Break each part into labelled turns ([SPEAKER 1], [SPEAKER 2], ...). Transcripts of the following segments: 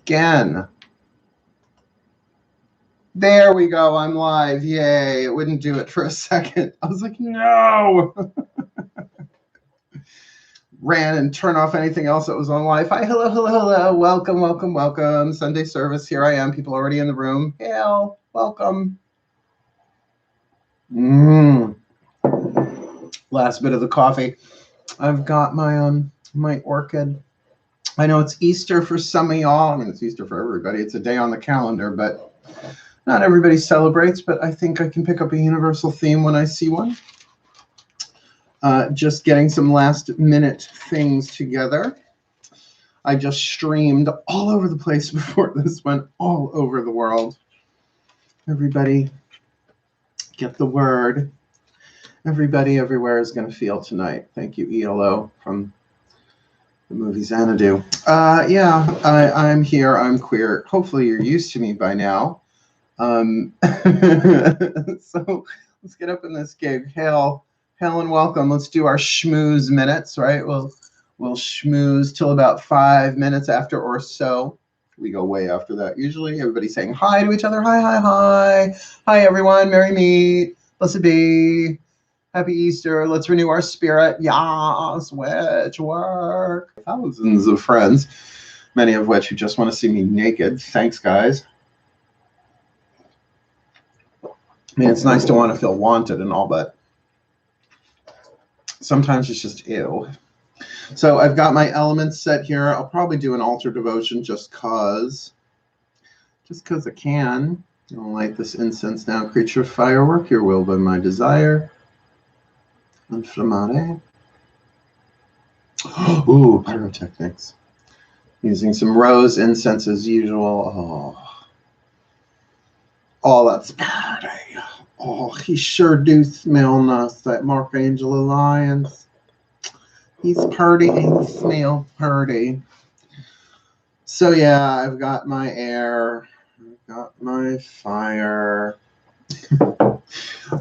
[SPEAKER 1] again. There we go. I'm live. Yay. It wouldn't do it for a second. I was like, no. Ran and turned off anything else that was on Wi-Fi. Hello, hello, hello. Welcome, welcome, welcome. Sunday service. Here I am. People already in the room. Hail. Welcome. Last bit of the coffee. I've got my my orchid. I know it's Easter for some of y'all. I mean, it's Easter for everybody. It's a day on the calendar, but not everybody celebrates. But I think I can pick up a universal theme when I see one. Just getting some last minute things together. I just streamed all over the place before this went all over the world. Everybody get the word. Everybody everywhere is going to feel tonight. Thank you, ELO from the movie Xanadu. Yeah, I'm here. I'm queer. Hopefully you're used to me by now. So let's get up in this gig. Hail and welcome. Let's do our schmooze minutes, right? We'll schmooze till about 5 minutes after or so. We go way after that. Usually everybody's saying hi to each other. Hi, hi, hi. Hi, everyone. Merry meet. Blessed be. Happy Easter. Let's renew our spirit. Yes, witch work. Thousands of friends, many of which who just want to see me naked. Thanks, guys. I mean, it's nice to want to feel wanted and all, but sometimes it's just ew. So I've got my elements set here. I'll probably do an altar devotion just cause I can. I'll light this incense now. Creature of fire, work your will by my desire. Inflammare. Ooh, pyrotechnics. Using some rose incense as usual. Oh, that's party. Oh, he sure do smell nice, that Mark Angelo Lyons. He's purty and he smells purty. So yeah, I've got my air. I've got my fire.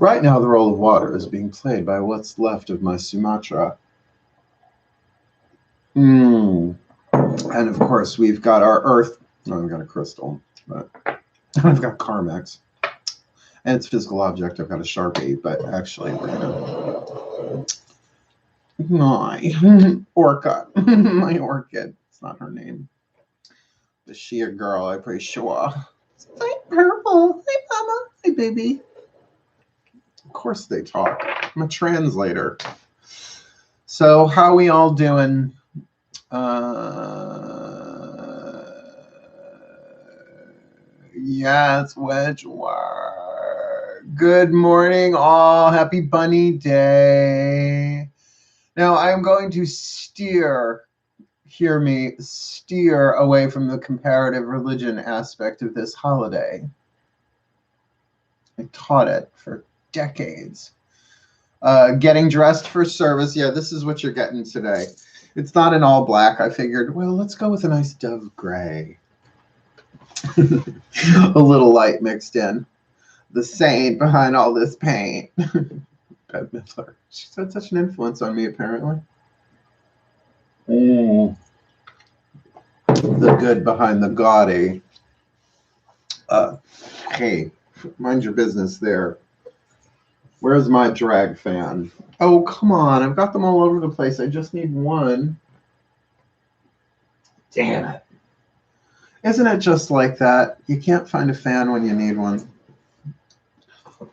[SPEAKER 1] Right now, the role of water is being played by what's left of my Sumatra. And of course, we've got our earth. No, I've got a crystal, but I've got Carmex. And it's a physical object. I've got a Sharpie, but actually, we're going to... My orca. My orchid. It's not her name. Is she a girl? I'm pretty sure. Hi, purple. Hi, mama. Hi, baby. Of course they talk. I'm a translator. So how we all doing? Yes, wedge war. Good morning, all. Happy Bunny Day. Now I'm going to steer away from the comparative religion aspect of this holiday. I taught it for decades. Getting dressed for service. Yeah, this is what you're getting today. It's not in all black. I figured, well, let's go with a nice dove gray. A little light mixed in. The saint behind all this paint. Bette Midler. She's had such an influence on me, apparently. The good behind the gaudy. Hey, mind your business there. Where's my drag fan? Oh, come on. I've got them all over the place. I just need one. Damn it. Isn't it just like that? You can't find a fan when you need one.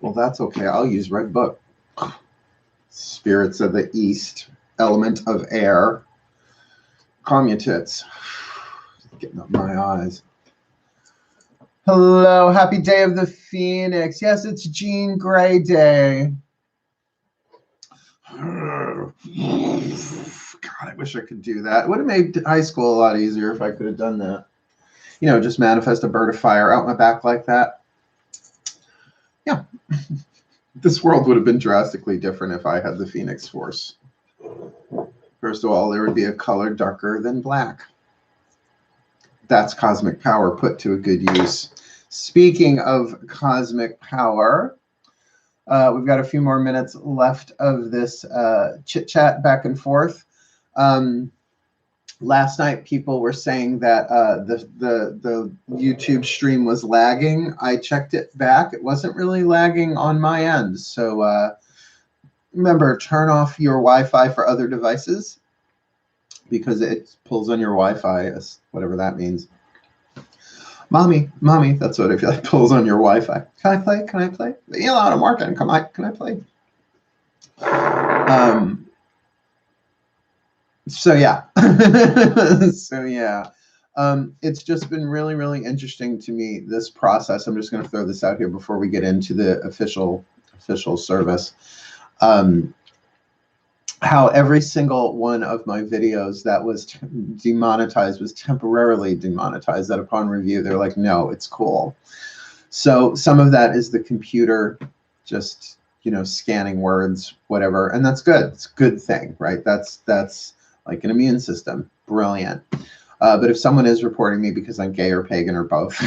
[SPEAKER 1] Well, that's okay. I'll use Red Book. Spirits of the East. Element of air. Calm your tits. Getting up my eyes. Hello, happy day of the Phoenix. Yes, it's Jean Grey Day. God, I wish I could do that. It would have made high school a lot easier if I could have done that. You know, just manifest a bird of fire out my back like that. Yeah. This world would have been drastically different if I had the Phoenix Force. First of all, there would be a color darker than black. That's cosmic power put to a good use. Speaking of cosmic power, we've got a few more minutes left of this chit-chat back and forth. Last night, people were saying that the YouTube stream was lagging. I checked it back. It wasn't really lagging on my end. So remember, turn off your Wi-Fi for other devices because it pulls on your Wi-Fi, whatever that means. Mommy, that's what it feels like, pulls on your Wi-Fi. Can I play? Can I play? You know, I'm working. Come on, can I play? So yeah, it's just been really, really interesting to me, this process. I'm just going to throw this out here before we get into the official service. How every single one of my videos that was demonetized was temporarily demonetized, that upon review, they're like, no, it's cool. So some of that is the computer just, you know, scanning words, whatever. And that's good. It's a good thing, right? That's like an immune system. Brilliant. But if someone is reporting me because I'm gay or pagan or both,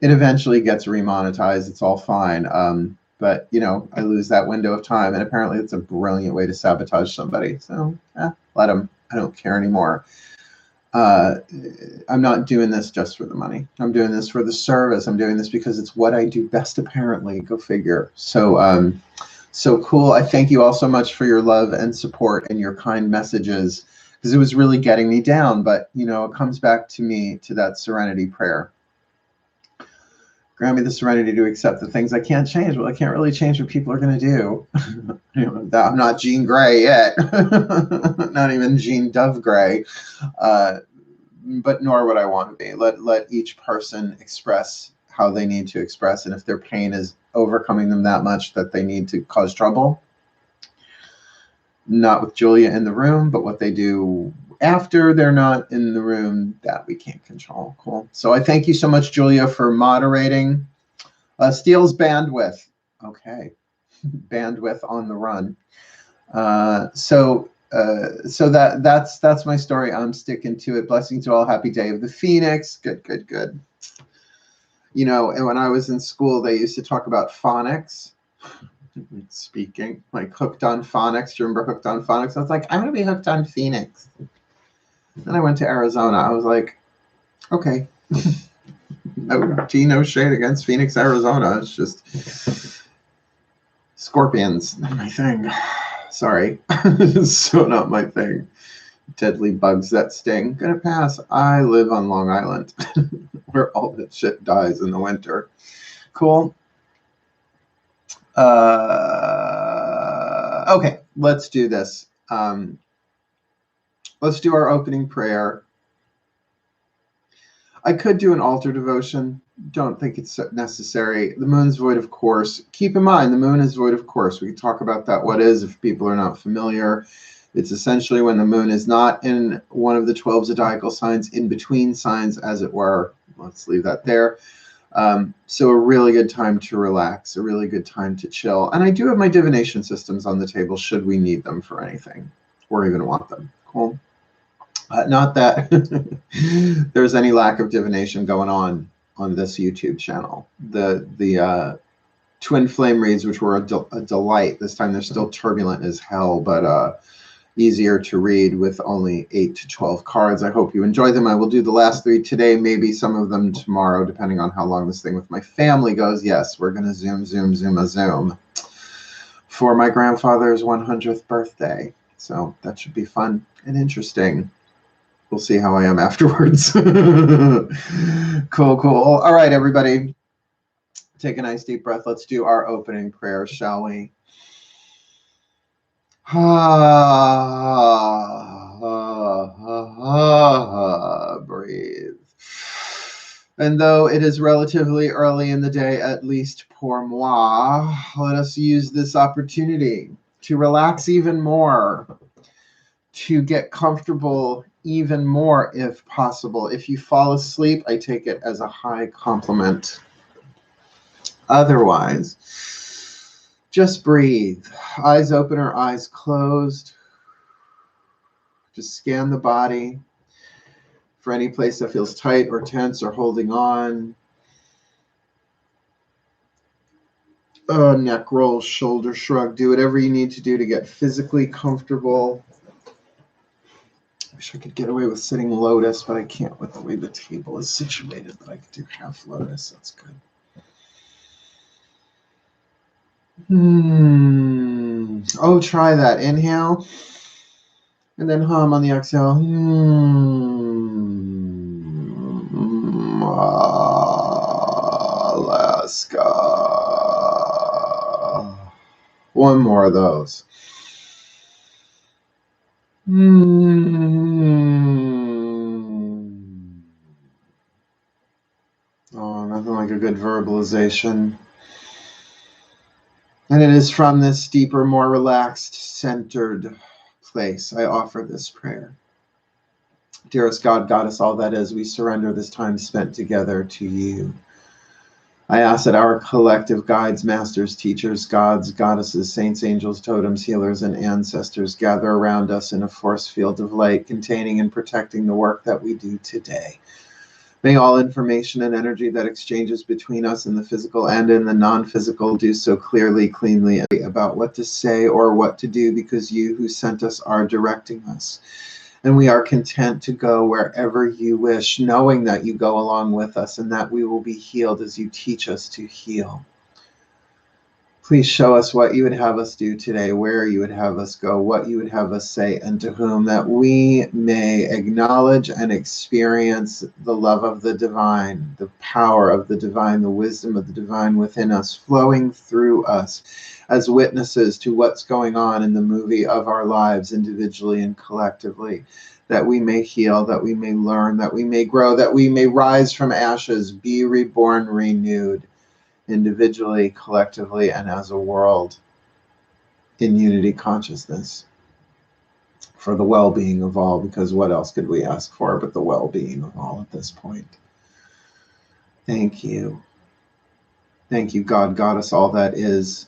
[SPEAKER 1] it eventually gets remonetized. It's all fine. But, you know, I lose that window of time. And apparently it's a brilliant way to sabotage somebody. So let them. I don't care anymore. I'm not doing this just for the money. I'm doing this for the service. I'm doing this because it's what I do best, apparently. Go figure. So, so cool. I thank you all so much for your love and support and your kind messages, because it was really getting me down. But, you know, it comes back to me, to that serenity prayer. Grant me the serenity to accept the things I can't change. Well, I can't really change what people are going to do. You know, I'm not Jean Grey yet. Not even Jean Dove Grey. But nor would I want to be. Let each person express how they need to express. And if their pain is overcoming them that much that they need to cause trouble, not with Julia in the room, but what they do after they're not in the room, that we can't control. Cool. So I thank you so much, Julia, for moderating. Steele's bandwidth. Okay. Bandwidth on the run. So that's my story. I'm sticking to it. Blessings to all. Happy day of the Phoenix. Good. You know, and when I was in school, they used to talk about phonics. Speaking, like hooked on phonics. Do you remember hooked on phonics? I was like, I'm going to be hooked on Phoenix. Then I went to Arizona. I was like, okay. No shade against Phoenix, Arizona. It's just scorpions. Not my thing. Sorry. So not my thing. Deadly bugs that sting. Gonna pass. I live on Long Island where all that shit dies in the winter. Cool. Okay, let's do this. Let's do our opening prayer. I could do an altar devotion. Don't think it's necessary. The moon's void of course. Keep in mind, the moon is void of course. We can talk about that. What is, if people are not familiar, it's essentially when the moon is not in one of the 12 zodiacal signs, in between signs, as it were. Let's leave that there. So a really good time to relax, a really good time to chill. And I do have my divination systems on the table should we need them for anything or even want them. Cool. Not that there's any lack of divination going on this YouTube channel. The twin flame reads, which were a delight. This time they're still turbulent as hell, but easier to read with only 8 to 12 cards. I hope you enjoy them. I will do the last 3 today, maybe some of them tomorrow, depending on how long this thing with my family goes. Yes, we're going to zoom for my grandfather's 100th birthday. So that should be fun and interesting. We'll see how I am afterwards. Cool. All right, everybody. Take a nice deep breath. Let's do our opening prayer, shall we? Breathe. And though it is relatively early in the day, at least pour moi, let us use this opportunity to relax even more, to get comfortable even more if possible. If you fall asleep, I take it as a high compliment. Otherwise, just breathe. Eyes open or eyes closed. Just scan the body for any place that feels tight or tense or holding on. Neck roll, shoulder shrug. Do whatever you need to do to get physically comfortable. Wish I could get away with sitting lotus, but I can't with the way the table is situated, but I could do half lotus. That's good. Oh, try that. Inhale. And then hum on the exhale. Alaska. One more of those. Oh, nothing like a good verbalization. And it is from this deeper, more relaxed, centered place I offer this prayer. Dearest God, Goddess, all that is, we surrender this time spent together to you. I ask that our collective guides, masters, teachers, gods, goddesses, saints, angels, totems, healers, and ancestors gather around us in a force field of light containing and protecting the work that we do today. May all information and energy that exchanges between us in the physical and in the non-physical do so clearly, cleanly about what to say or what to do, because you who sent us are directing us. And we are content to go wherever you wish, knowing that you go along with us and that we will be healed as you teach us to heal. Please show us what you would have us do today, where you would have us go, what you would have us say, and to whom, that we may acknowledge and experience the love of the divine, the power of the divine, the wisdom of the divine within us, flowing through us as witnesses to what's going on in the movie of our lives, individually and collectively, that we may heal, that we may learn, that we may grow, that we may rise from ashes, be reborn, renewed, individually, collectively, and as a world in unity consciousness, for the well-being of all, because what else could we ask for but the well-being of all at this point? Thank you. Thank you, God, Goddess, all that is.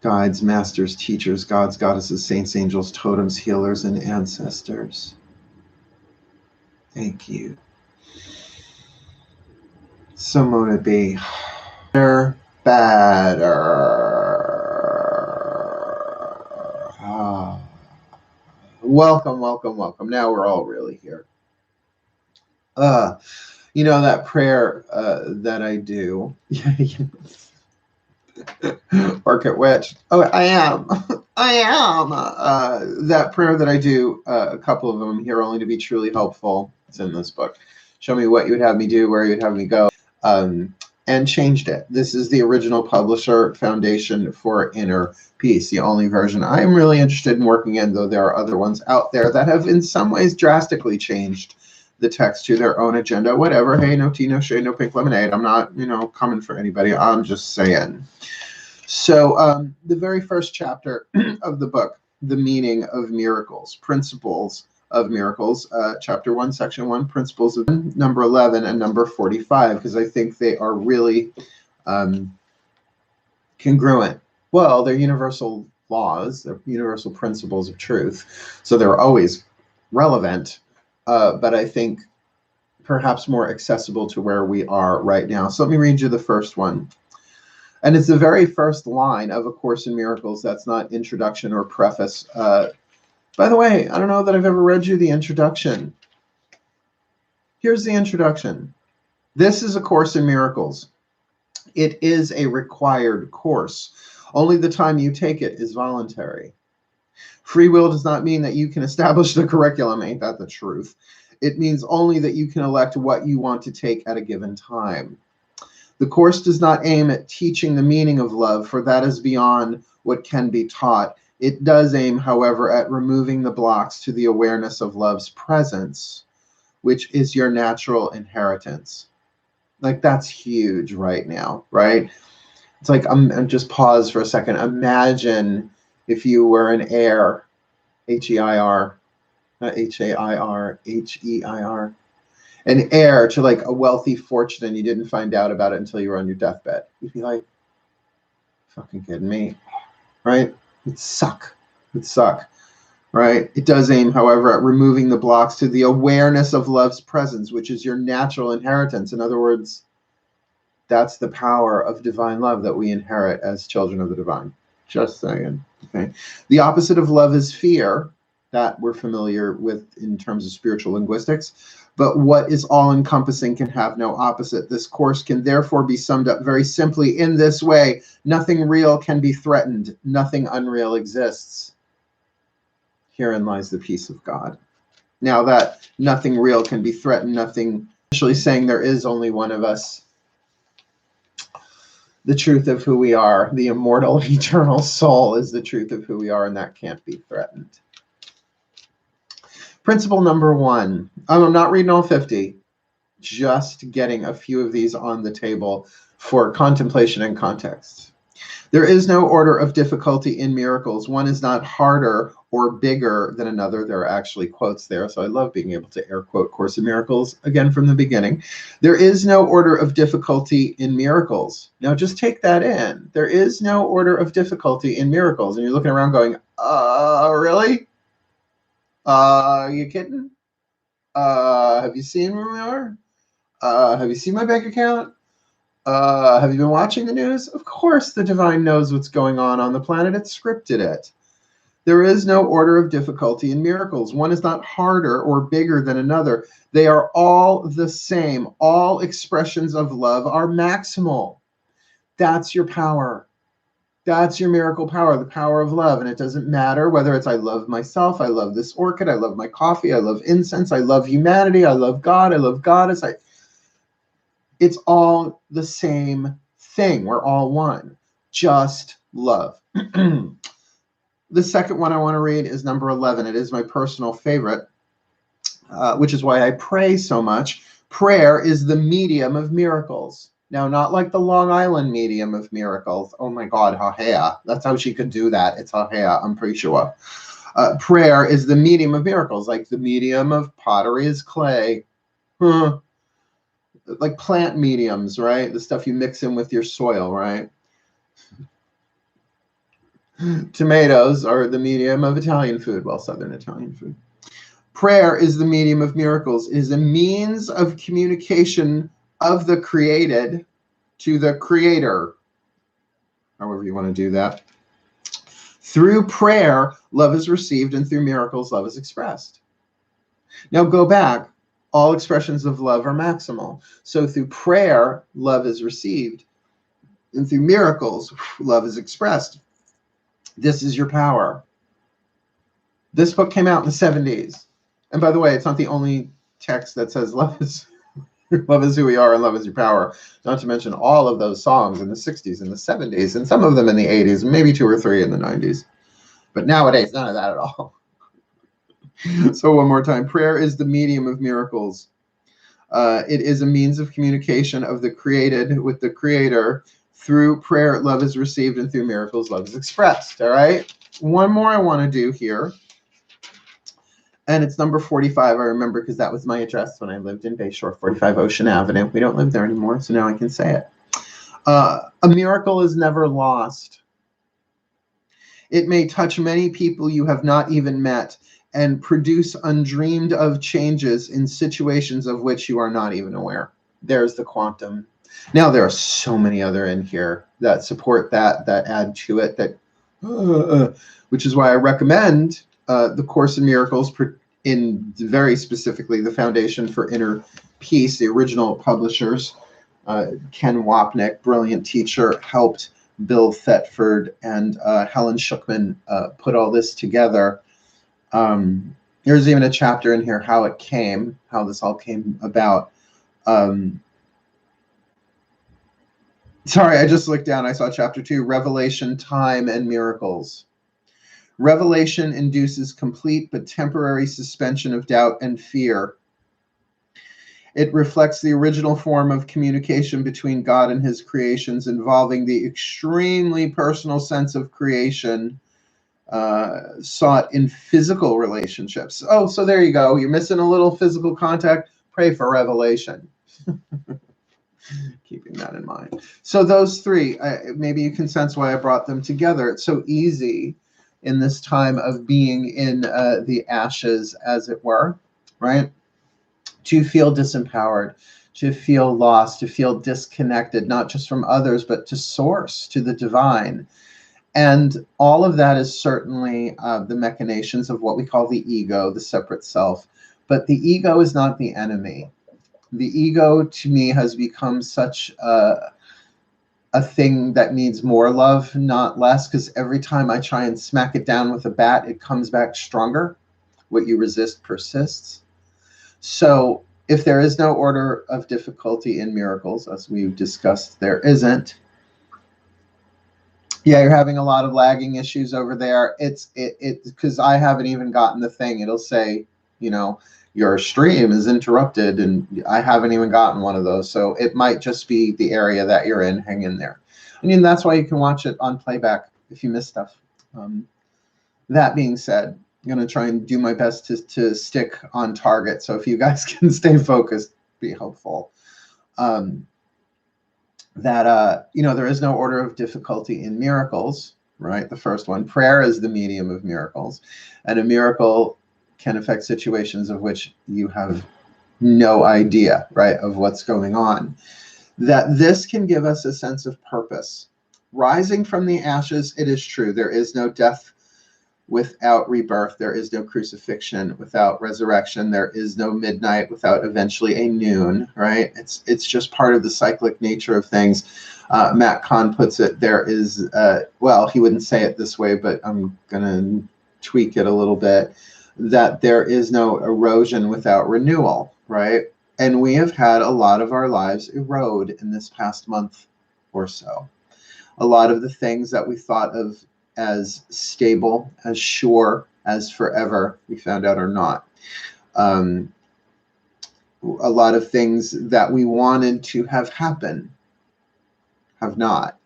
[SPEAKER 1] Guides, masters, teachers, gods, goddesses, saints, angels, totems, healers, and ancestors. Thank you. So mote it be. Better. Welcome, welcome, welcome. Now we're all really here. You know that prayer that I do. Work at Witch. Oh, I am. I am. That prayer that I do, a couple of them here, only to be truly helpful. It's in this book. Show me what you would have me do, where you would have me go. And changed it. This is the original publisher foundation for Inner Peace, the only version I'm really interested in working in, though there are other ones out there that have in some ways drastically changed the text to their own agenda. Whatever. Hey, no tea, no shade, no pink lemonade. I'm not, coming for anybody. I'm just saying. So the very first chapter of the book, The Meaning of Miracles, Principles of Miracles, chapter 1, section 1, Principles of number 11 and number 45, because I think they are really congruent. Well, they're universal laws, they're universal principles of truth, so they're always relevant, but I think perhaps more accessible to where we are right now. So let me read you the first one. And it's the very first line of A Course in Miracles. That's not introduction or preface. By the way, I don't know that I've ever read you the introduction. Here's the introduction. This is A Course in Miracles. It is a required course. Only the time you take it is voluntary. Free will does not mean that you can establish the curriculum. Ain't that the truth? It means only that you can elect what you want to take at a given time. The course does not aim at teaching the meaning of love, for that is beyond what can be taught. It does aim, however, at removing the blocks to the awareness of love's presence, which is your natural inheritance. Like, that's huge right now, right? It's like, I'm just pause for a second. Imagine if you were an heir, H-E-I-R, not H-A-I-R, H-E-I-R, an heir to like a wealthy fortune, and you didn't find out about it until you were on your deathbed. You'd be like, fucking kidding me, right? It'd suck. It'd suck, right? It does aim, however, at removing the blocks to the awareness of love's presence, which is your natural inheritance. In other words, that's the power of divine love that we inherit as children of the divine. Just saying. Okay. The opposite of love is fear. That we're familiar with in terms of spiritual linguistics. But what is all-encompassing can have no opposite. This course can therefore be summed up very simply in this way. Nothing real can be threatened. Nothing unreal exists. Herein lies the peace of God. Now that nothing real can be threatened, nothing, actually saying there is only one of us. The truth of who we are, the immortal, eternal soul is the truth of who we are, and that can't be threatened. Principle number 1. I'm not reading all 50, just getting a few of these on the table for contemplation and context. There is no order of difficulty in miracles. One is not harder or bigger than another. There are actually quotes there, so I love being able to air quote Course in Miracles again from the beginning. There is no order of difficulty in miracles. Now just take that in. There is no order of difficulty in miracles. And you're looking around going, really? Are you kidding? Have you seen where we are? Have you seen my bank account? Have you been watching the news? Of course the divine knows what's going on the planet. It scripted it. There is no order of difficulty in miracles. One is not harder or bigger than another. They are all the same. All expressions of love are maximal. That's your power. That's your miracle power, the power of love. And it doesn't matter whether it's I love myself, I love this orchid, I love my coffee, I love incense, I love humanity, I love God, I love Goddess. It's all the same thing. We're all one. Just love. The second one I want to read is number 11. It is my personal favorite, which is why I pray so much. Prayer is the medium of miracles. Now, not like the Long Island medium of miracles. Oh my God, Hahea. That's how she could do that. It's Hahea, I'm pretty sure. Prayer is the medium of miracles, like the medium of pottery is clay. Like plant mediums, right? The stuff you mix in with your soil, right? Tomatoes are the medium of Italian food, well, Southern Italian food. Prayer is the medium of miracles, is a means of communication of the created to the creator, however you want to do that. Through prayer, love is received, and through miracles, love is expressed. Now go back. All expressions of love are maximal. So through prayer, love is received, and through miracles, love is expressed. This is your power. This book came out in the 70s. And by the way, it's not the only text that says love is who we are and love is your power. Not to mention all of those songs in the 60s and the 70s, and some of them in the 80s, and maybe 2 or 3 in the 90s. But nowadays, none of that at all. So one more time, prayer is the medium of miracles. It is a means of communication of the created with the creator. Through prayer, love is received, and through miracles, love is expressed. All right. One more I want to do here. And it's number 45. I remember because that was my address when I lived in Bayshore, 45 Ocean Avenue. We don't live there anymore, so now I can say it. A miracle is never lost. It may touch many people you have not even met and produce undreamed of changes in situations of which you are not even aware. There's the quantum. Now, there are so many other in here that support that, that add to it, that, which is why I recommend the Course in Miracles, in very specifically the Foundation for Inner Peace. The original publishers, Ken Wapnick, brilliant teacher, helped Bill Thetford and Helen Schuckman put all this together. There's even a chapter in here, how it came, how this all came about. Sorry, I just looked down. I saw chapter 2, Revelation, Time, and Miracles. Revelation induces complete but temporary suspension of doubt and fear. It reflects the original form of communication between God and his creations, involving the extremely personal sense of creation sought in physical relationships. Oh, so there you go. You're missing a little physical contact. Pray for revelation. Keeping that in mind. So those three, maybe you can sense why I brought them together. It's so easy in this time of being in the ashes, as it were, right? To feel disempowered, to feel lost, to feel disconnected, not just from others, but to source, to the divine. And all of that is certainly the machinations of what we call the ego, the separate self. But the ego is not the enemy. The ego, to me, has become such a thing that needs more love, not less, because every time I try and smack it down with a bat, it comes back stronger. What you resist persists. So if there is no order of difficulty in miracles, as we've discussed, there isn't. Yeah, you're having a lot of lagging issues over there. It's because I haven't even gotten the thing. It'll say, you know, your stream is interrupted, and I haven't even gotten one of those. So it might just be the area that you're in. Hang in there. I mean, that's why you can watch it on playback if you miss stuff. That being said, I'm going to try and do my best to stick on target. So if you guys can stay focused, be helpful. You know, there is no order of difficulty in miracles, right? The first one, prayer is the medium of miracles. And a miracle can affect situations of which you have no idea, right, of what's going on. That this can give us a sense of purpose. Rising from the ashes, it is true. There is no death without rebirth. There is no crucifixion without resurrection. There is no midnight without eventually a noon, right? It's just part of the cyclic nature of things. Matt Kahn puts it, there is, well, he wouldn't say it this way, but I'm going to tweak it a little bit, that there is no erosion without renewal, right? And we have had a lot of our lives erode in this past month or so. A lot of the things that we thought of as stable, as sure, as forever, we found out are not. A lot of things that we wanted to have happen have not.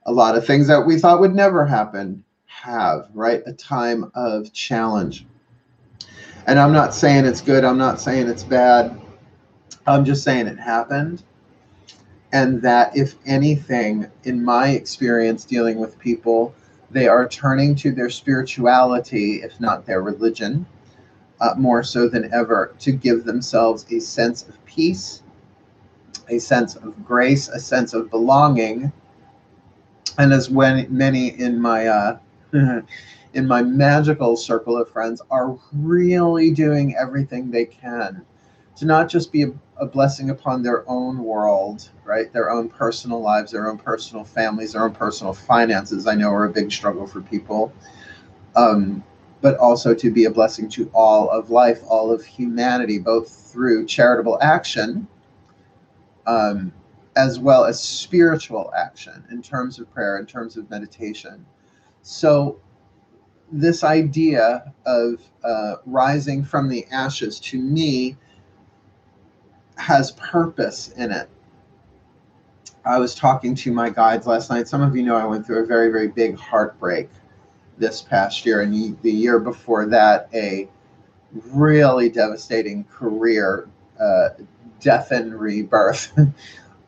[SPEAKER 1] A lot of things that we thought would never happen have, right? A time of challenge. And I'm not saying it's good. I'm not saying it's bad. I'm just saying it happened. And that if anything, in my experience dealing with people, they are turning to their spirituality, if not their religion, more so than ever, to give themselves a sense of peace, a sense of grace, a sense of belonging. And as many in my in my magical circle of friends are really doing everything they can to not just be a blessing upon their own world, right? Their own personal lives, their own personal families, their own personal finances, I know are a big struggle for people. But also to be a blessing to all of life, all of humanity, both through charitable action, as well as spiritual action in terms of prayer, in terms of meditation. So this idea of rising from the ashes, to me, has purpose in it. I was talking to my guides last night. Some of you know I went through a very, very big heartbreak this past year, and the year before that, a really devastating career, death and rebirth.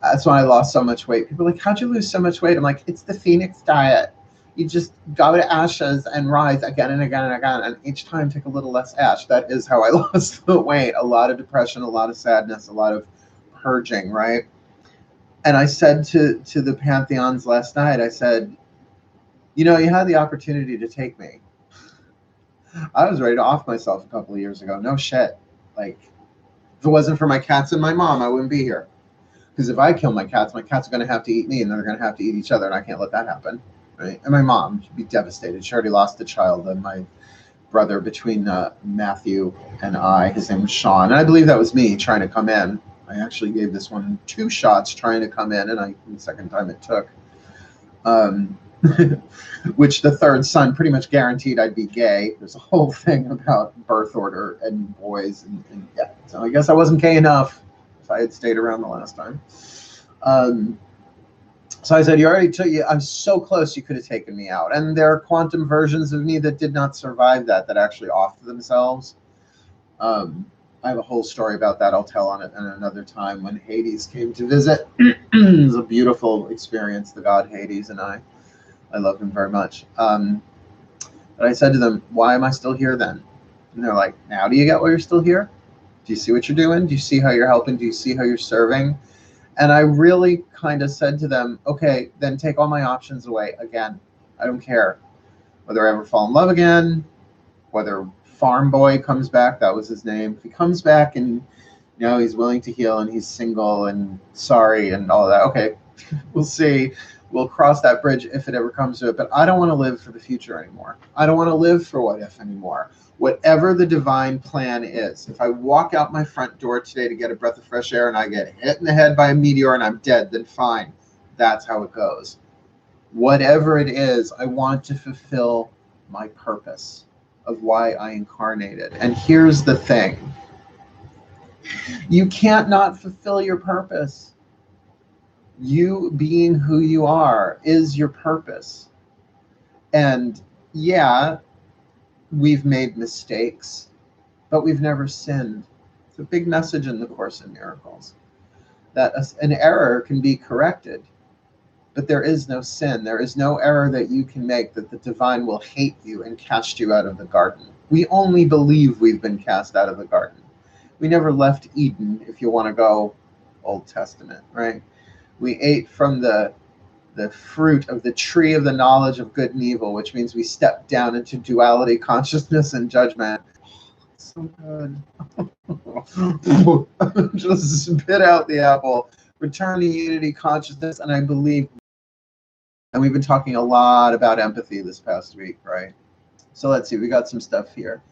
[SPEAKER 1] That's when I lost so much weight. People are like, how'd you lose so much weight? I'm like, it's the Phoenix diet. You just go to ashes and rise again and again and again, and each time take a little less ash. That is how I lost the weight. A lot of depression, a lot of sadness, a lot of purging, right? And I said to the Pantheons last night, I said, you know, you had the opportunity to take me. I was ready to off myself a couple of years ago. No shit. Like, if it wasn't for my cats and my mom, I wouldn't be here. Because if I kill my cats are going to have to eat me, and then they're going to have to eat each other, and I can't let that happen. Right? And my mom, she'd be devastated. She already lost a child, and my brother, between Matthew and I, his name was Sean, and I believe that was me trying to come in. I actually gave this one 2 shots trying to come in, and the second time it took. Which the third son pretty much guaranteed I'd be gay. There's a whole thing about birth order and boys, and yeah. So I guess I wasn't gay enough if I had stayed around the last time. So I said, you already took you. I'm so close. You could have taken me out. And there are quantum versions of me that did not survive that actually offed themselves. I have a whole story about that. I'll tell on it in another time when Hades came to visit. It was a beautiful experience, the god Hades and I love him very much. But I said to them, why am I still here then? And they're like, now do you get why you're still here? Do you see what you're doing? Do you see how you're helping? Do you see how you're serving? And I really kind of said to them, okay, then take all my options away again. I don't care. Whether I ever fall in love again, whether Farm Boy comes back, that was his name. If he comes back and he's willing to heal and he's single and sorry and all that, okay, we'll see. We'll cross that bridge if it ever comes to it. But I don't want to live for the future anymore. I don't want to live for what if anymore. Whatever the divine plan is. If I walk out my front door today to get a breath of fresh air and I get hit in the head by a meteor and I'm dead, then fine. That's how it goes. Whatever it is, I want to fulfill my purpose of why I incarnated. And here's the thing. You can't not fulfill your purpose. You being who you are is your purpose. And yeah, we've made mistakes, but we've never sinned. It's a big message in the Course in Miracles, that an error can be corrected, but there is no sin. There is no error that you can make that the divine will hate you and cast you out of the garden. We only believe we've been cast out of the garden. We never left Eden, if you want to go Old Testament, right? We ate from the fruit of the tree of the knowledge of good and evil, which means we stepped down into duality, consciousness, and judgment. So good. Just spit out the apple, return to unity consciousness, and I believe. And we've been talking a lot about empathy this past week, right? So let's see, we got some stuff here.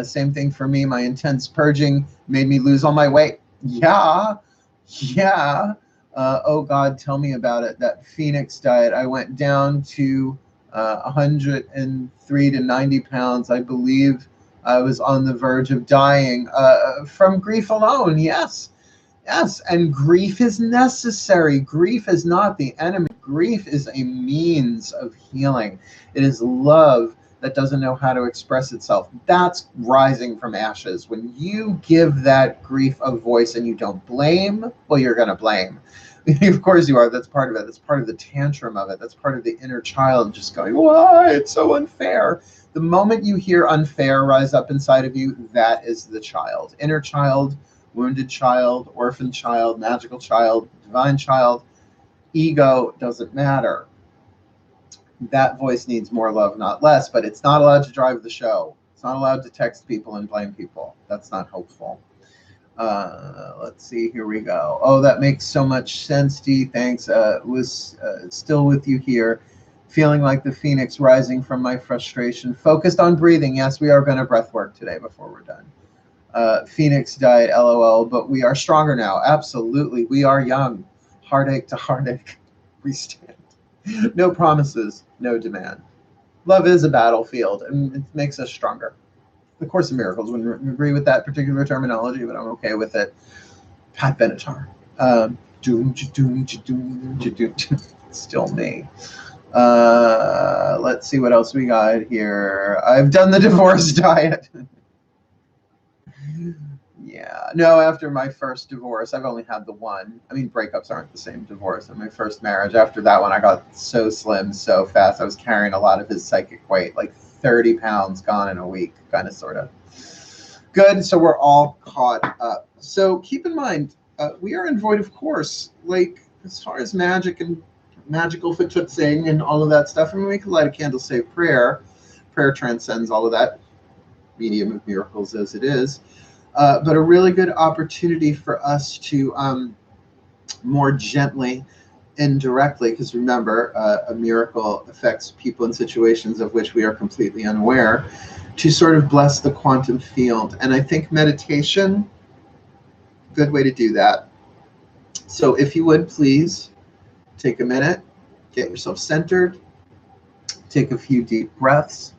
[SPEAKER 1] Same thing for me. My intense purging made me lose all my weight. Yeah. Oh God, tell me about it. That Phoenix diet. I went down to 103 to 90 pounds. I believe I was on the verge of dying from grief alone. Yes. And grief is necessary. Grief is not the enemy. Grief is a means of healing. It is love that doesn't know how to express itself. That's rising from ashes. When you give that grief a voice and you don't blame, well, you're going to blame. Of course you are. That's part of it. That's part of the tantrum of it. That's part of the inner child just going, why? It's so unfair. The moment you hear unfair rise up inside of you, that is the child. Inner child, wounded child, orphan child, magical child, divine child, ego, doesn't matter. That voice needs more love, not less, but it's not allowed to drive the show. It's not allowed to text people and blame people. That's not hopeful. Let's see, here we go. Oh, that makes so much sense, Dee. Thanks. Was still with you here, feeling like the phoenix rising from my frustration. Focused on breathing. Yes, we are going to breath work today before we're done. Phoenix died, LOL, but we are stronger now. Absolutely. We are young. Heartache to heartache. We stand. No promises, no demand. Love is a battlefield, and it makes us stronger. The Course in Miracles wouldn't agree with that particular terminology, but I'm okay with it. Pat Benatar. Still me. Let's see what else we got here. I've done the divorce diet. Yeah. No, after my first divorce, I've only had the one. I mean, breakups aren't the same divorce. In my first marriage, after that one, I got so slim so fast. I was carrying a lot of his psychic weight, like 30 pounds gone in a week, kind of, sort of. Good. So we're all caught up. So keep in mind, we are in void of course. Like, as far as magic and magical fatutzing and all of that stuff, I mean, we can light a candle, say prayer. Prayer transcends all of that, medium of miracles as it is. But a really good opportunity for us to more gently, indirectly, because remember, a miracle affects people in situations of which we are completely unaware, to sort of bless the quantum field. And I think meditation, good way to do that. So if you would, please take a minute, get yourself centered, take a few deep breaths.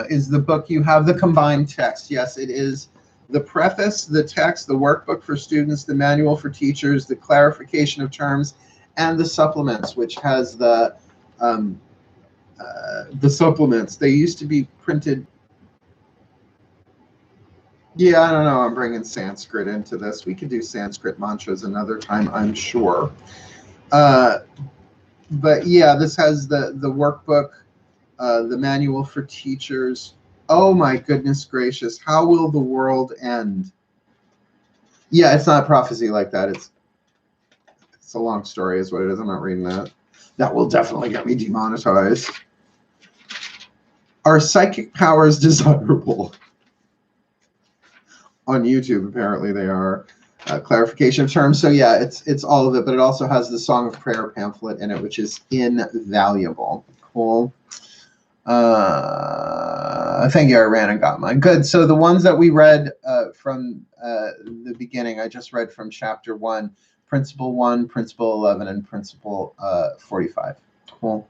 [SPEAKER 1] Is the book you have the combined text? Yes, it is. The preface, the text, the workbook for students, the manual for teachers, the clarification of terms, and the supplements, which has the supplements. They used to be printed. Yeah, I don't know. I'm bringing Sanskrit into this. We could do Sanskrit mantras another time, I'm sure. But yeah, this has the workbook, the manual for teachers. Oh my goodness gracious, how will the world end? Yeah, it's not prophecy like that. It's It's a long story is what it is. I'm not reading that. That will definitely get me demonetized. Are psychic powers desirable? On YouTube, apparently they are. Clarification of terms. So yeah, it's all of it, but it also has the Song of Prayer pamphlet in it, which is invaluable. Cool. Thank you, I ran and got mine. Good. So the ones that we read from the beginning, I just read from chapter 1, principle 1, principle 11, and principle 45. Cool.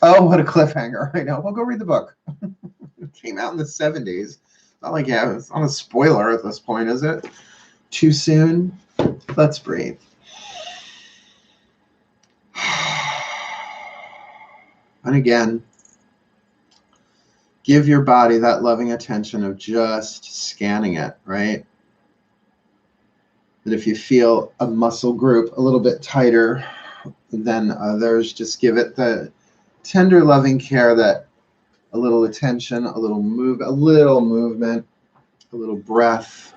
[SPEAKER 1] Oh, what a cliffhanger. I know. Well, go read the book. It came out in the 70s. Not like, yeah, it's not a spoiler at this point, is it? Too soon? Let's breathe. And again, give your body that loving attention of just scanning it, right? That if you feel a muscle group a little bit tighter than others, just give it the tender, loving care that a little attention, a little movement, a little breath.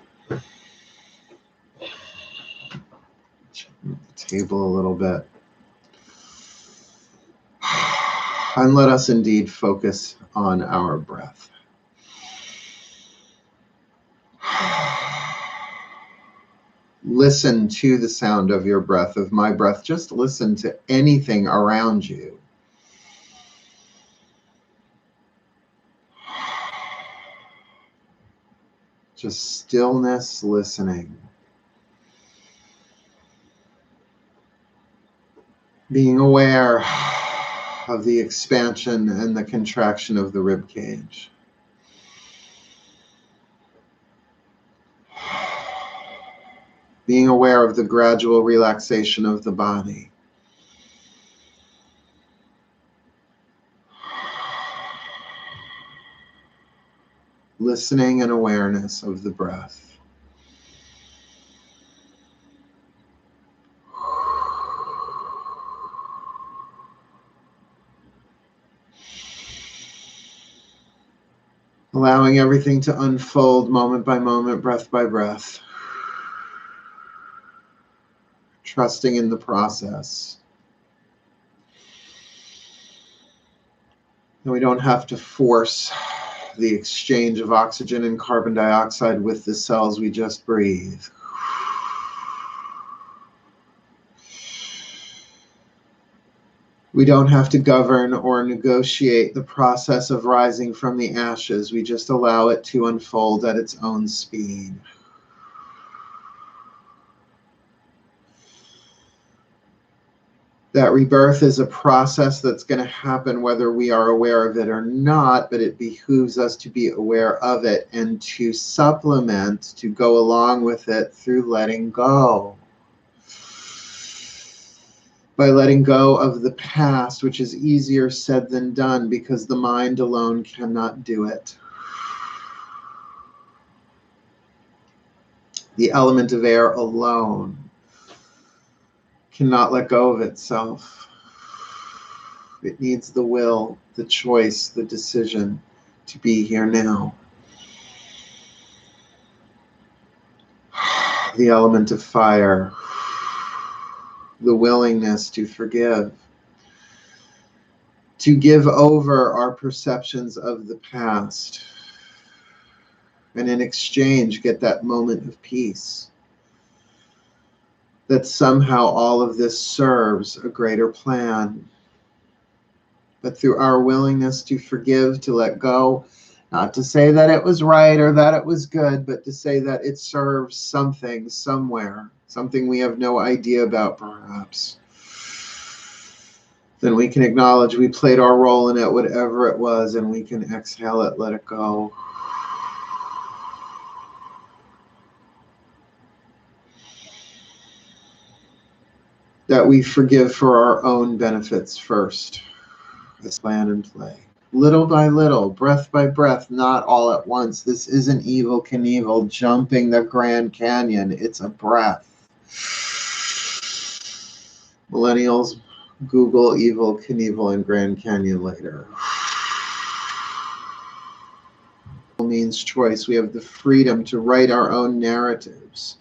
[SPEAKER 1] The table a little bit. And let us indeed focus on our breath. Listen to the sound of your breath, of my breath. Just listen to anything around you. Just stillness, listening. Being aware of the expansion and the contraction of the rib cage. Being aware of the gradual relaxation of the body. Listening and awareness of the breath. Allowing everything to unfold moment by moment, breath by breath. Trusting in the process. And we don't have to force the exchange of oxygen and carbon dioxide with the cells. We just breathe. We don't have to govern or negotiate the process of rising from the ashes. We just allow it to unfold at its own speed. That rebirth is a process that's going to happen whether we are aware of it or not, but it behooves us to be aware of it and to supplement, to go along with it through letting go. By letting go of the past, which is easier said than done because the mind alone cannot do it. The element of air alone cannot let go of itself. It needs the will, the choice, the decision to be here now. The element of fire, the willingness to forgive, to give over our perceptions of the past, and in exchange get that moment of peace. That somehow all of this serves a greater plan. But through our willingness to forgive, to let go, not to say that it was right or that it was good, but to say that it serves something somewhere, something we have no idea about perhaps, then we can acknowledge we played our role in it, whatever it was, and we can exhale it, let it go. That we forgive for our own benefits first. Let's plan and play. Little by little, breath by breath, not all at once. This isn't Evel Knievel jumping the Grand Canyon. It's a breath. Millennials, Google Evel Knievel and Grand Canyon later. Means choice. We have the freedom to write our own narratives.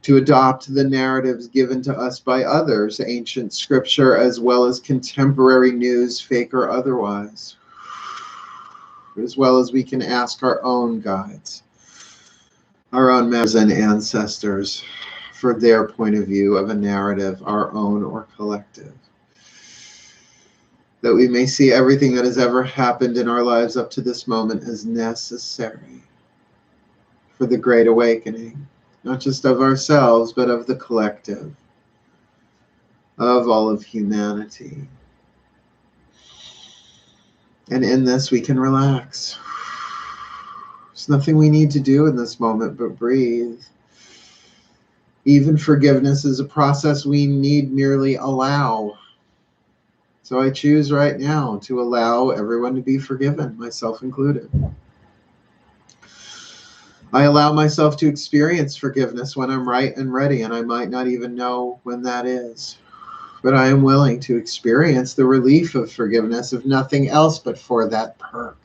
[SPEAKER 1] to adopt the narratives given to us by others, ancient scripture as well as contemporary news, fake or otherwise, as well as we can ask our own guides, our own mentors and ancestors for their point of view of a narrative, our own or collective, that we may see everything that has ever happened in our lives up to this moment as necessary for the great awakening, not just of ourselves, but of the collective, of all of humanity. And in this, we can relax. There's nothing we need to do in this moment but breathe. Even forgiveness is a process we need merely allow. So I choose right now to allow everyone to be forgiven, myself included. I allow myself to experience forgiveness when I'm right and ready, and I might not even know when that is. But I am willing to experience the relief of forgiveness, if nothing else but for that perk,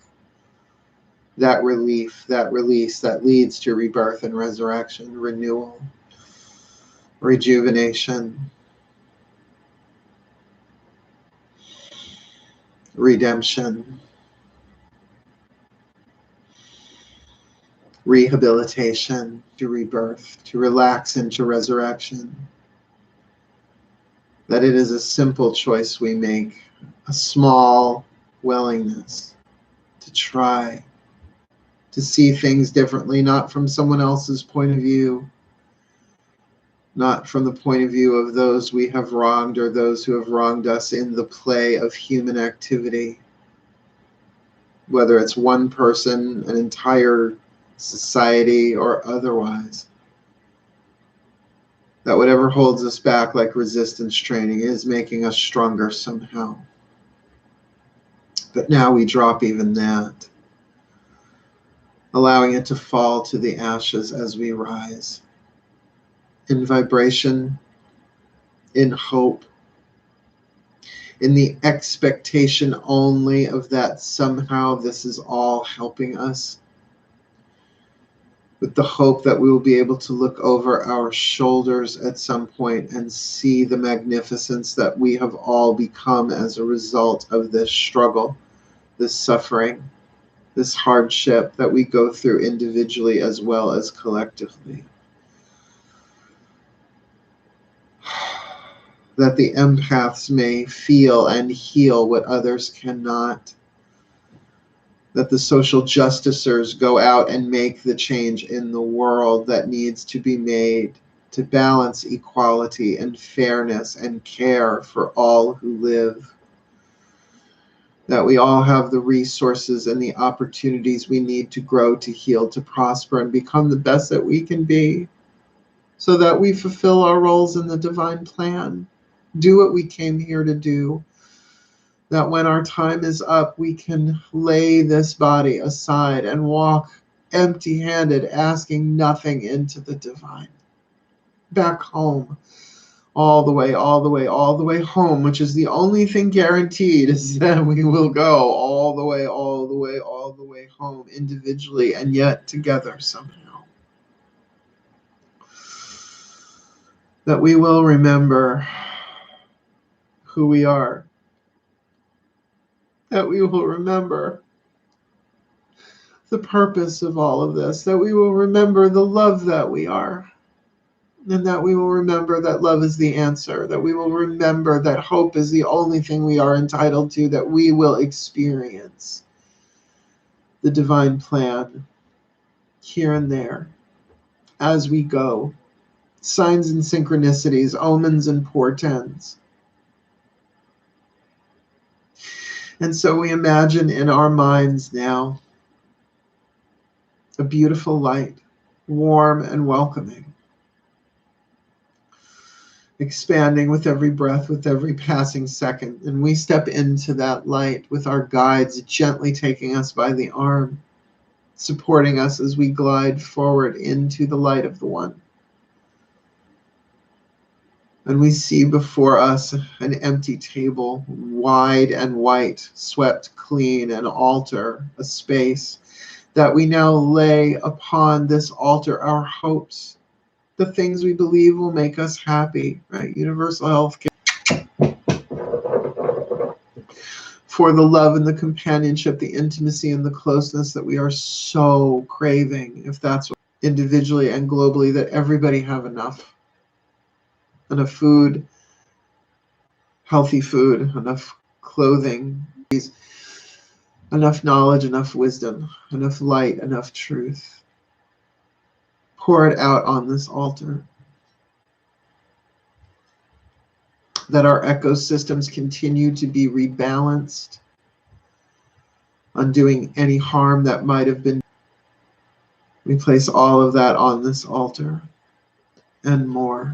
[SPEAKER 1] that relief, that release that leads to rebirth and resurrection, renewal, rejuvenation, redemption, rehabilitation, to rebirth, to relax into resurrection. That it is a simple choice we make, a small willingness to try to see things differently, not from someone else's point of view, not from the point of view of those we have wronged or those who have wronged us in the play of human activity, whether it's one person, an entire society, or otherwise. That whatever holds us back, like resistance training, is making us stronger somehow. But now we drop even that, allowing it to fall to the ashes as we rise, in vibration, in hope, in the expectation only of that somehow this is all helping us, with the hope that we will be able to look over our shoulders at some point and see the magnificence that we have all become as a result of this struggle, this suffering, this hardship that we go through individually as well as collectively. That the empaths may feel and heal what others cannot. That the social justicers go out and make the change in the world that needs to be made to balance equality and fairness and care for all who live. That we all have the resources and the opportunities we need to grow, to heal, to prosper, and become the best that we can be, so that we fulfill our roles in the divine plan, do what we came here to do. That when our time is up, we can lay this body aside and walk empty-handed, asking nothing into the divine. Back home, all the way, all the way, all the way home, which is the only thing guaranteed, is that we will go all the way, all the way, all the way home, individually and yet together somehow. That we will remember who we are. That we will remember the purpose of all of this, that we will remember the love that we are, and that we will remember that love is the answer, that we will remember that hope is the only thing we are entitled to, that we will experience the divine plan here and there as we go, signs and synchronicities, omens and portents. And so we imagine in our minds now a beautiful light, warm and welcoming, expanding with every breath, with every passing second. And we step into that light with our guides gently taking us by the arm, supporting us as we glide forward into the light of the One. And we see before us an empty table, wide and white, swept clean, an altar, a space that we now lay upon this altar our hopes, the things we believe will make us happy, right? Universal health care. For the love and the companionship, the intimacy and the closeness that we are so craving, if that's what, individually and globally, that everybody have enough food, healthy food, enough clothing, enough knowledge, enough wisdom, enough light, enough truth. Pour it out on this altar. That our ecosystems continue to be rebalanced, undoing any harm that might have been. We place all of that on this altar and more.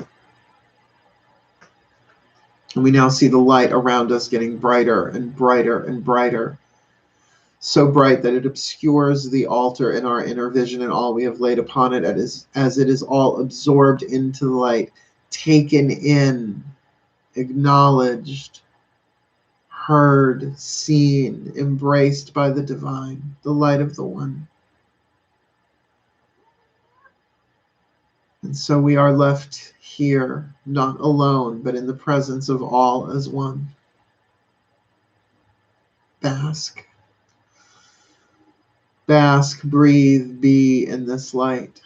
[SPEAKER 1] And we now see the light around us getting brighter and brighter and brighter. So bright that it obscures the altar in our inner vision and all we have laid upon it as it is all absorbed into the light, taken in, acknowledged, heard, seen, embraced by the divine, the light of the one. And so we are left here, not alone, but in the presence of all as one. Bask. Bask, breathe, be in this light.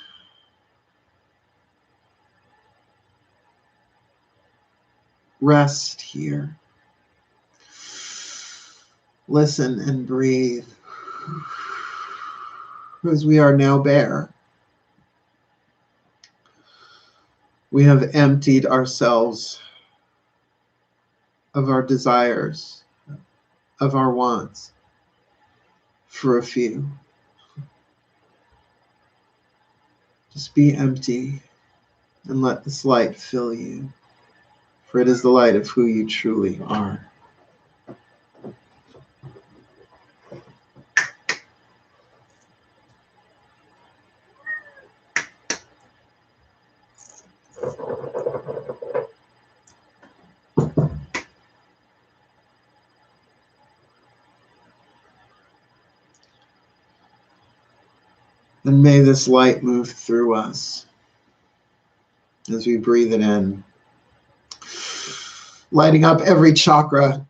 [SPEAKER 1] Rest here. Listen and breathe. Because we are now bare. We have emptied ourselves of our desires, of our wants, for a few. Just be empty and let this light fill you, for it is the light of who you truly are. And may this light move through us as we breathe it in, lighting up every chakra,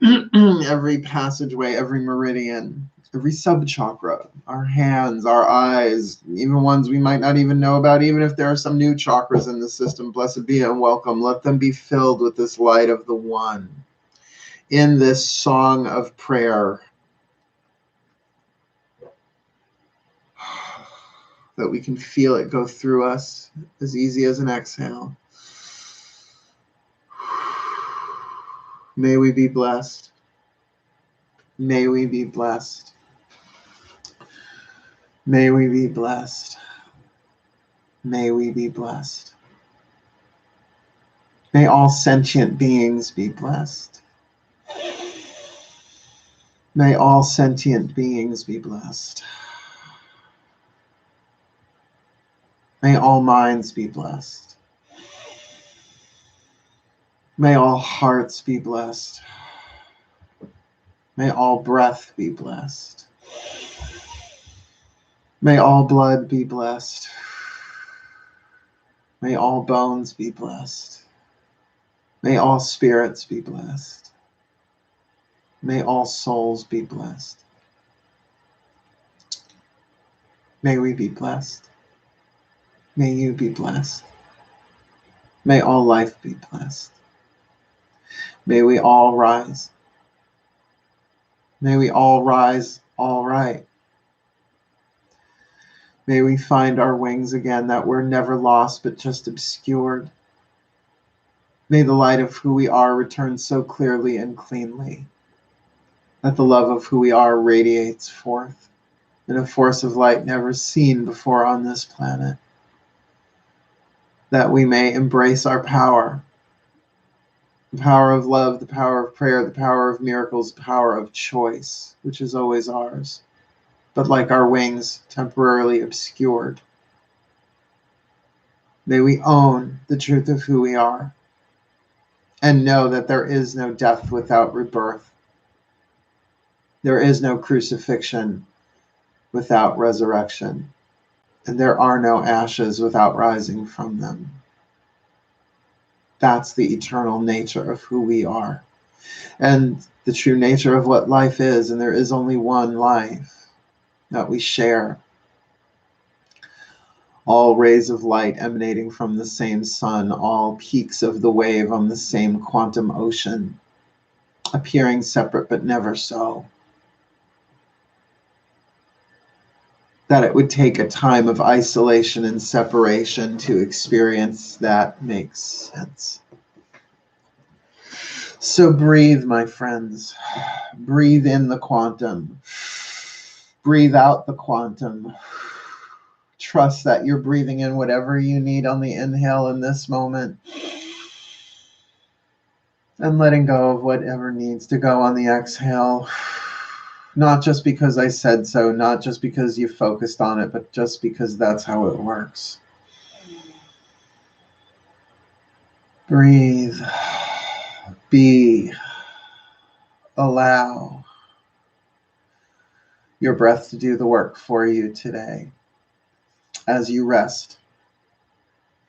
[SPEAKER 1] every passageway, every meridian, every sub-chakra, our hands, our eyes, even ones we might not even know about, even if there are some new chakras in the system, blessed be and welcome. Let them be filled with this light of the one in this song of prayer, that we can feel it go through us as easy as an exhale. May we be blessed. May we be blessed. May we be blessed. May we be blessed. May all sentient beings be blessed. May all sentient beings be blessed. May all minds be blessed. May all hearts be blessed. May all breath be blessed. May all blood be blessed. May all bones be blessed. May all spirits be blessed. May all souls be blessed. May we be blessed. May you be blessed. May all life be blessed. May we all rise. May we all rise all right. May we find our wings again that were never lost but just obscured. May the light of who we are return so clearly and cleanly that the love of who we are radiates forth in a force of light never seen before on this planet. That we may embrace our power, the power of love, the power of prayer, the power of miracles, the power of choice, which is always ours, but like our wings, temporarily obscured. May we own the truth of who we are and know that there is no death without rebirth. There is no crucifixion without resurrection. And there are no ashes without rising from them. That's the eternal nature of who we are. And the true nature of what life is. And there is only one life that we share. All rays of light emanating from the same sun, all peaks of the wave on the same quantum ocean, appearing separate but never so. That it would take a time of isolation and separation to experience that makes sense. So breathe, my friends. Breathe in the quantum. Breathe out the quantum. Trust that you're breathing in whatever you need on the inhale in this moment. And letting go of whatever needs to go on the exhale. Not just because I said so, not just because you focused on it, but just because that's how it works. Breathe. Be. Allow your breath to do the work for you today. As you rest,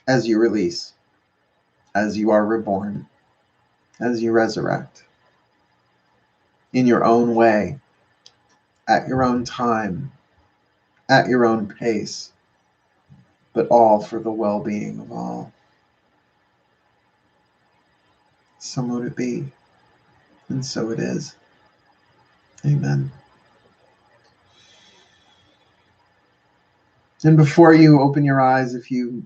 [SPEAKER 1] as you release, as you are reborn, as you resurrect. In your own way, at your own time, at your own pace, but all for the well-being of all. So mote it be, and so it is. Amen. And before you open your eyes, if you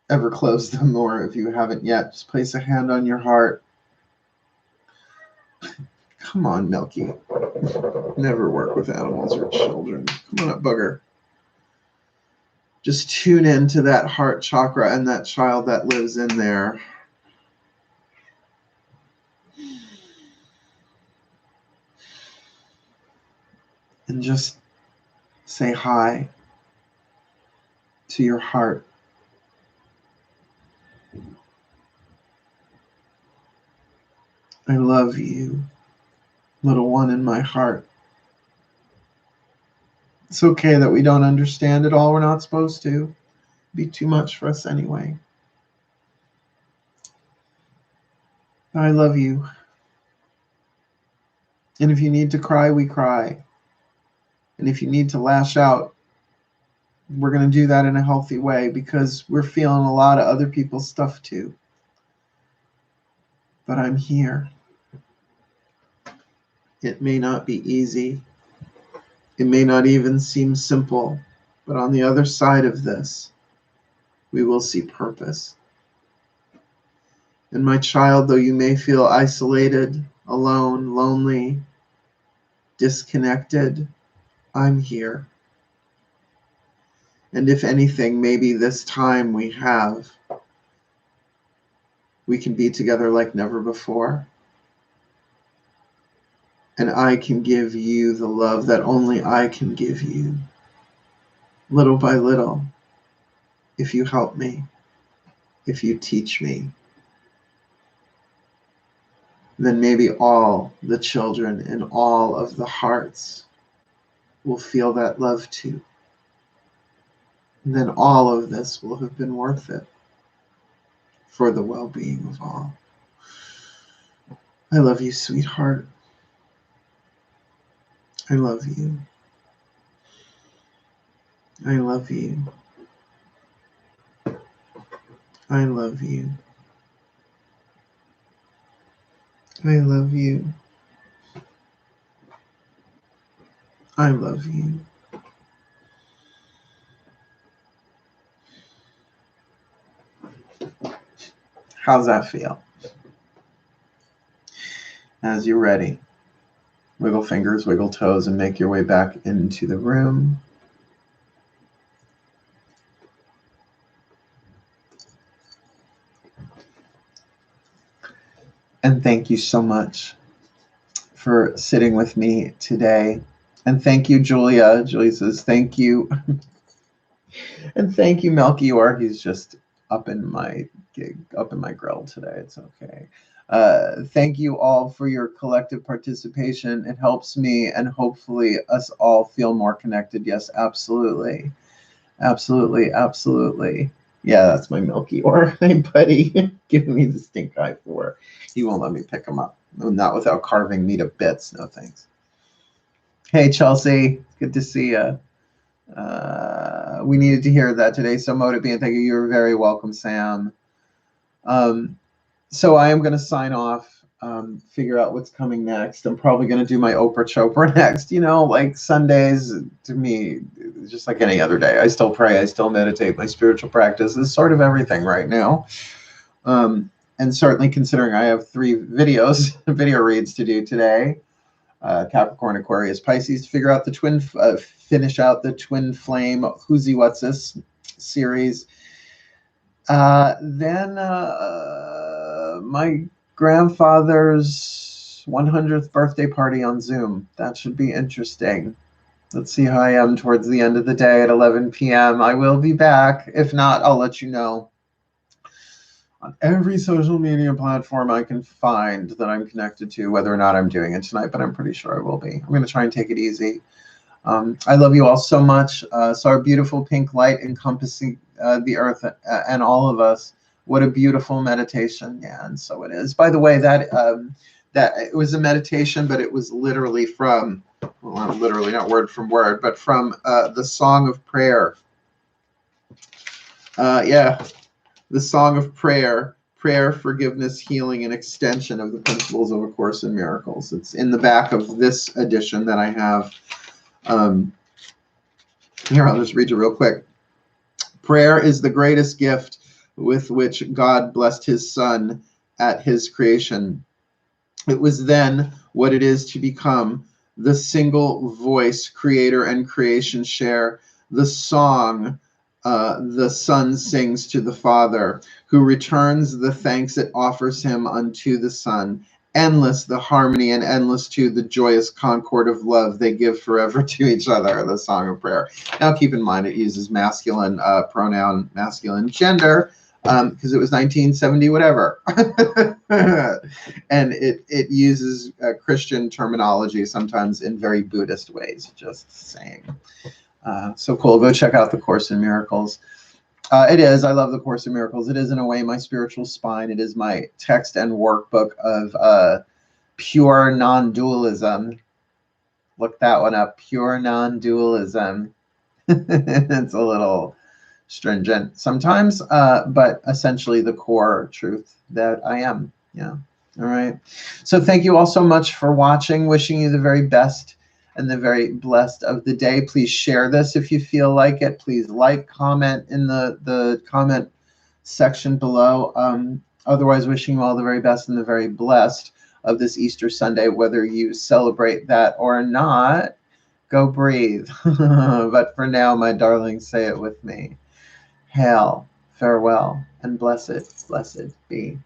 [SPEAKER 1] ever close them or if you haven't yet, just place a hand on your heart. Come on, Milky. Never work with animals or children. Come on up, bugger. Just tune into that heart chakra and that child that lives in there. And just say hi to your heart. I love you, little one in my heart. It's okay that we don't understand it all. We're not supposed to. It'd be too much for us anyway. I love you. And if you need to cry, we cry. And if you need to lash out, we're going to do that in a healthy way because we're feeling a lot of other people's stuff too. But I'm here. It may not be easy. It may not even seem simple. But on the other side of this, we will see purpose. And my child, though you may feel isolated, alone, lonely, disconnected, I'm here. And if anything, maybe this time we can be together like never before. And I can give you the love that only I can give you, little by little, if you help me, if you teach me. Then maybe all the children in all of the hearts will feel that love too. And then all of this will have been worth it for the well-being of all. I love you, sweetheart. I love you. I love you. I love you. I love you. I love you. How's that feel? As you're ready, wiggle fingers, wiggle toes, and make your way back into the room. And thank you so much for sitting with me today. And thank you, Julia. Julia says, thank you. And thank you, Melchior. He's just up in my grill today. It's okay. Thank you all for your collective participation. It helps me and hopefully us all feel more connected. Yes, absolutely. Absolutely. Absolutely. Yeah, that's my Milky or my buddy giving me the stink eye for. He won't let me pick him up. No, not without carving me to bits. No thanks. Hey, Chelsea. Good to see you. We needed to hear that today. So motivating. Thank you. You're very welcome, Sam. So I am going to sign off. Figure out what's coming next. I'm probably going to do my Oprah Chopra next. You know, like Sundays to me, just like any other day. I still pray. I still meditate. My spiritual practice is sort of everything right now. And certainly considering I have 3 videos, video reads to do today. Capricorn, Aquarius, Pisces, to figure out the twin, finish out the twin flame Who's What's This series. Then my grandfather's 100th birthday party on Zoom. That should be interesting. Let's see how I am towards the end of the day at 11 p.m. I will be back. If not, I'll let you know. On every social media platform I can find that I'm connected to, whether or not I'm doing it tonight, but I'm pretty sure I will be. I'm going to try and take it easy. I love you all so much. So our beautiful pink light encompassing the earth and all of us. What a beautiful meditation. Yeah, and so it is. By the way, that it was a meditation, but it was literally from, well, not literally, not word from word, but from the Song of Prayer. Yeah. The Song of Prayer, Prayer, Forgiveness, Healing, and Extension of the Principles of A Course in Miracles. It's in the back of this edition that I have. Here, I'll just read you real quick. Prayer is the greatest gift with which God blessed his Son at his creation. It was then what it is to become. The single voice creator and creation share. The song the Son sings to the Father, who returns the thanks it offers him unto the Son. Endless the harmony and endless too the joyous concord of love they give forever to each other, the Song of Prayer. Now keep in mind it uses masculine pronoun, masculine gender, because it was 1970 whatever. And it uses Christian terminology, sometimes in very Buddhist ways, just saying. So cool. Go check out the Course in Miracles. It is. I love the Course in Miracles. It is, in a way, my spiritual spine. It is my text and workbook of pure non-dualism. Look that one up. Pure non-dualism. It's a little stringent sometimes, but essentially the core truth that I am. Yeah. All right. So thank you all so much for watching. Wishing you the very best and the very blessed of the day. Please share this if you feel like it. Please like, comment in the comment section below. Otherwise, wishing you all the very best and the very blessed of this Easter Sunday, whether you celebrate that or not. Go breathe. But for now, my darlings, say it with me. Hail, farewell, and blessed, blessed be.